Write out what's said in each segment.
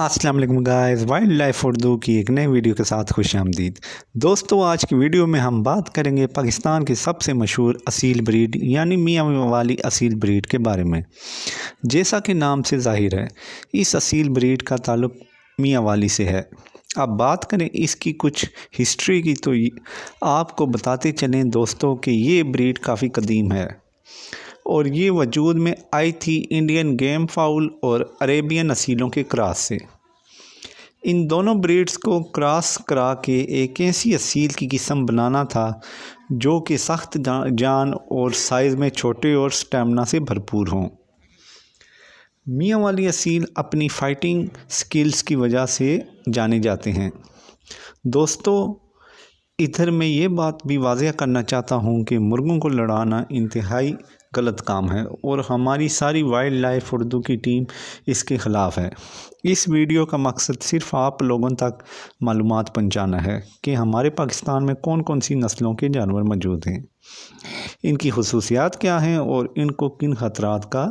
अस्सलाम वालेकुम guys, wild life Urdu की एक नई वीडियो के साथ खुश आमदीद। दोस्तों, आज की वीडियो में हम बात करेंगे पाकिस्तान की सबसे मशहूर असील ब्रीड यानी मियाँ वाली असील ब्रीड के बारे में। जैसा कि नाम से ज़ाहिर है, इस असील ब्रीड का ताल्लुक़ मियाँ वाली से है। अब बात करें इसकी कुछ हिस्ट्री की तो आपको बताते चलें दोस्तों कि ये ब्रीड काफ़ी कदीम है और ये वजूद में आई थी इंडियन गेम फाउल और अरेबियन असीलों के क्रॉस से। इन दोनों ब्रीड्स को क्रॉस करा के एक ऐसी असील की किस्म बनाना था जो कि सख्त जान और साइज़ में छोटे और स्टेमिना से भरपूर हों। मियाँ वाली असील अपनी फ़ाइटिंग स्किल्स की वजह से जाने जाते हैं। दोस्तों, इधर मैं ये बात भी वाज़ेह करना चाहता हूँ कि मुर्गों को लड़ाना इंतहाई गलत काम है और हमारी सारी वाइल्ड लाइफ उर्दू की टीम इसके ख़िलाफ़ है। इस वीडियो का मकसद सिर्फ़ आप लोगों तक मालूमात पहुँचाना है कि हमारे पाकिस्तान में कौन कौन सी नस्लों के जानवर मौजूद हैं, इनकी खुसूसियात क्या हैं और इनको किन ख़तरात का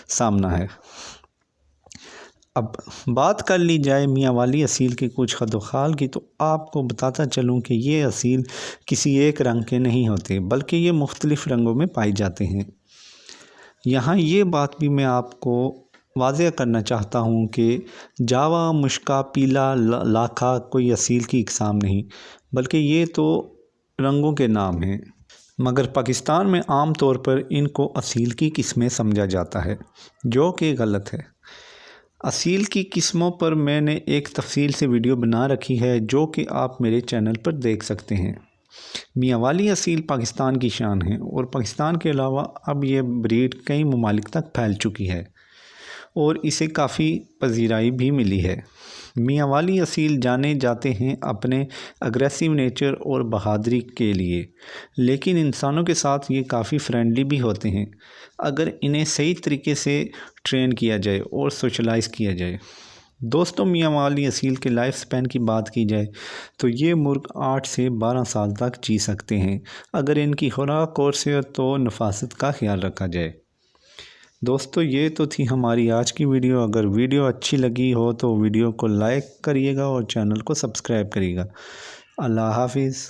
सामना है। अब बात कर ली जाए मियाँ वाली असील के कुछ खदोखाल की, तो आपको बताता चलूँ कि ये असील किसी एक रंग के नहीं होते, बल्कि ये मुख्तलिफ़ रंगों में पाए जाते हैं। यहाँ ये बात भी मैं आपको वाज़ेह करना चाहता हूँ कि जावा, मुश्का, पीला, लाखा कोई असील की इकसाम नहीं, बल्कि ये तो रंगों के नाम हैं। मगर पाकिस्तान में आम तौर पर इनको असील की किस्में समझा जाता है, जो कि गलत है। असील की किस्मों पर मैंने एक तफसील से वीडियो बना रखी है, जो कि आप मेरे चैनल पर देख सकते हैं। मियाँ वाली असील पाकिस्तान की शान है और पाकिस्तान के अलावा अब ये ब्रीड कई ममालिक तक फैल चुकी है और इसे काफ़ी पजीराई भी मिली है। मियाँ वाली असील जाने जाते हैं अपने अग्रेसिव नेचर और बहादुरी के लिए, लेकिन इंसानों के साथ ये काफ़ी फ्रेंडली भी होते हैं अगर इन्हें सही तरीके से ट्रेन किया जाए और सोशलाइज़ किया जाए। दोस्तों, मियाँ वाली असील के लाइफ स्पैन की बात की जाए तो ये मुर्ग 8 से 12 साल तक जी सकते हैं अगर इनकी खुराक और सेहत व नफासत का ख्याल रखा जाए। दोस्तों, ये तो थी हमारी आज की वीडियो। अगर वीडियो अच्छी लगी हो तो वीडियो को लाइक करिएगा और चैनल को सब्सक्राइब करिएगा। अल्लाह हाफिज़।